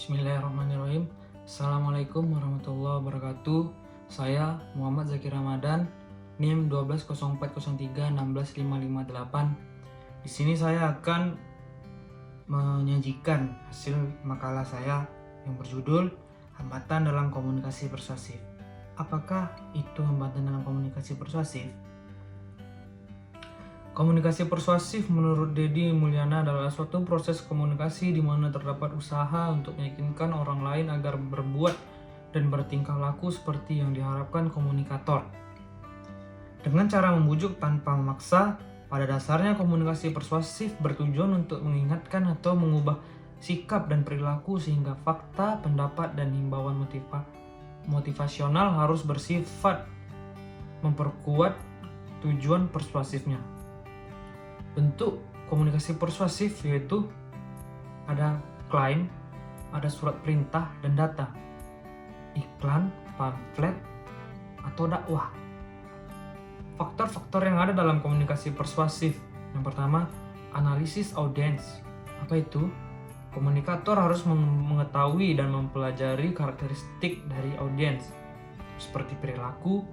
Bismillahirrahmanirrahim. Assalamualaikum warahmatullahi wabarakatuh. Saya Muhammad Zakir Ramadan, NIM 12040316558. Di sini saya akan menyajikan hasil makalah saya yang berjudul Hambatan dalam Komunikasi Persuasif. Apakah itu hambatan dalam komunikasi persuasif? Komunikasi persuasif menurut Deddy Mulyana adalah suatu proses komunikasi di mana terdapat usaha untuk meyakinkan orang lain agar berbuat dan bertingkah laku seperti yang diharapkan komunikator. Dengan cara membujuk tanpa memaksa, pada dasarnya komunikasi persuasif bertujuan untuk mengingatkan atau mengubah sikap dan perilaku sehingga fakta, pendapat, dan himbauan motivasional harus bersifat memperkuat tujuan persuasifnya. Bentuk komunikasi persuasif yaitu ada klaim, ada surat perintah dan data, iklan, pamflet, atau dakwah. Faktor-faktor yang ada dalam komunikasi persuasif. Yang pertama, analisis audiens. Apa itu? Komunikator harus mengetahui dan mempelajari karakteristik dari audiens, seperti perilaku,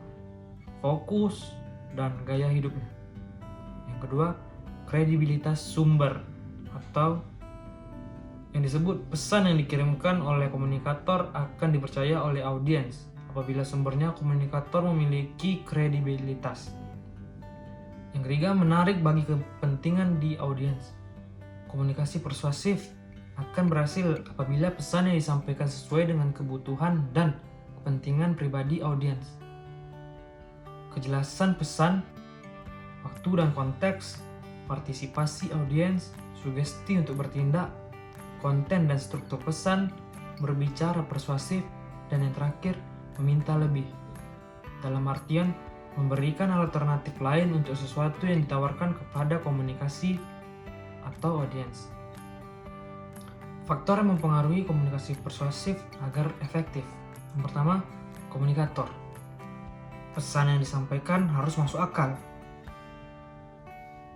fokus, dan gaya hidupnya. Yang kedua, kredibilitas sumber atau yang disebut pesan yang dikirimkan oleh komunikator akan dipercaya oleh audiens apabila sumbernya komunikator memiliki kredibilitas. Yang ketiga, menarik bagi kepentingan di audiens. Komunikasi persuasif akan berhasil apabila pesan yang disampaikan sesuai dengan kebutuhan dan kepentingan pribadi audiens. Kejelasan pesan, waktu dan konteks, partisipasi audiens, sugesti untuk bertindak, konten dan struktur pesan, berbicara persuasif, dan yang terakhir, meminta lebih. Dalam artian, memberikan alternatif lain untuk sesuatu yang ditawarkan kepada komunikasi atau audiens. Faktor yang mempengaruhi komunikasi persuasif agar efektif. Yang pertama, komunikator. Pesan yang disampaikan harus masuk akal.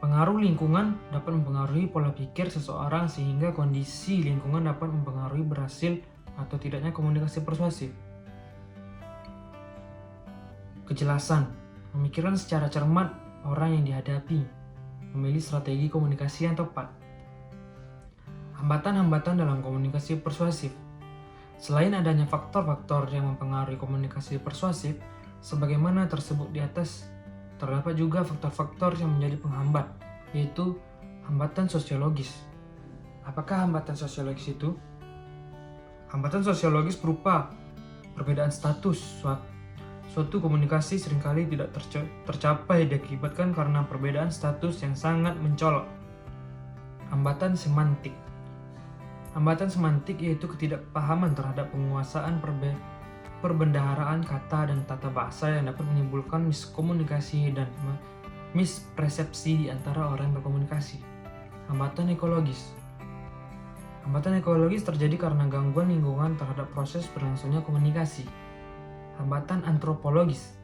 Pengaruh lingkungan dapat mempengaruhi pola pikir seseorang sehingga kondisi lingkungan dapat mempengaruhi berhasil atau tidaknya komunikasi persuasif. Kejelasan, memikirkan secara cermat orang yang dihadapi, memilih strategi komunikasi yang tepat. Hambatan-hambatan dalam komunikasi persuasif. Selain adanya faktor-faktor yang mempengaruhi komunikasi persuasif, sebagaimana tersebut di atas, terdapat juga faktor-faktor yang menjadi penghambat, yaitu hambatan sosiologis. Apakah hambatan sosiologis itu? Hambatan sosiologis berupa perbedaan status. Suatu komunikasi seringkali tidak tercapai diakibatkan karena perbedaan status yang sangat mencolok. Hambatan semantik. Hambatan semantik yaitu ketidakpahaman terhadap penguasaan perbendaharaan kata dan tata bahasa yang dapat menimbulkan miskomunikasi dan mispersepsi di antara orang yang berkomunikasi. Hambatan ekologis. Hambatan ekologis terjadi karena gangguan lingkungan terhadap proses berlangsungnya komunikasi. Hambatan antropologis.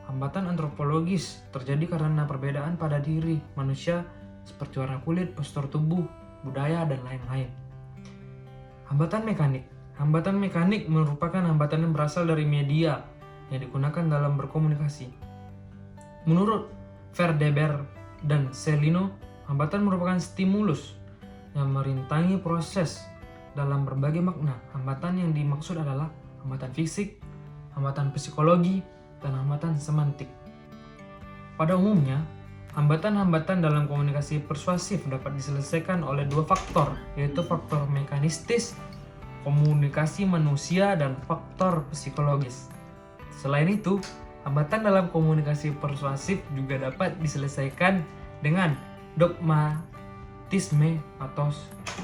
Hambatan antropologis terjadi karena perbedaan pada diri manusia seperti warna kulit, postur tubuh, budaya, dan lain-lain. Hambatan mekanik. Hambatan mekanik merupakan hambatan yang berasal dari media yang digunakan dalam berkomunikasi. Menurut Verdeber dan Celino, hambatan merupakan stimulus yang merintangi proses dalam berbagai makna. Hambatan yang dimaksud adalah hambatan fisik, hambatan psikologi, dan hambatan semantik. Pada umumnya, hambatan-hambatan dalam komunikasi persuasif dapat diselesaikan oleh dua faktor, yaitu faktor mekanistis, komunikasi manusia, dan faktor psikologis. Selain itu, hambatan dalam komunikasi persuasif juga dapat diselesaikan dengan dogmatisme atau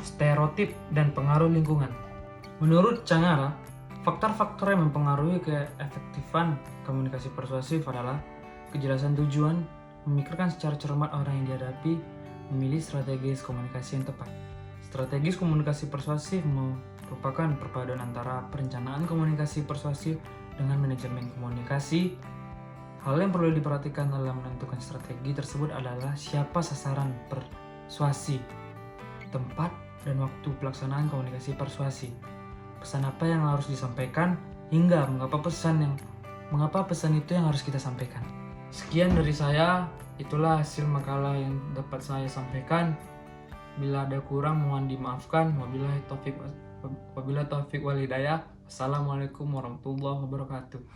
stereotip dan pengaruh lingkungan. Menurut Cangara, faktor-faktor yang mempengaruhi keefektifan komunikasi persuasif adalah kejelasan tujuan, memikirkan secara cermat orang yang dihadapi, memilih strategis komunikasi yang tepat. Strategis komunikasi persuasif merupakan perpaduan antara perencanaan komunikasi persuasif dengan manajemen komunikasi. Hal yang perlu diperhatikan dalam menentukan strategi tersebut adalah siapa sasaran persuasi, tempat, dan waktu pelaksanaan komunikasi persuasi. pesan apa yang harus disampaikan, hingga mengapa pesan itu yang harus kita sampaikan. Sekian dari saya, itulah hasil makalah yang dapat saya sampaikan. Bila ada kurang mohon dimaafkan. Wabillahi taufik wal hidayah. Assalamualaikum warahmatullahi wabarakatuh.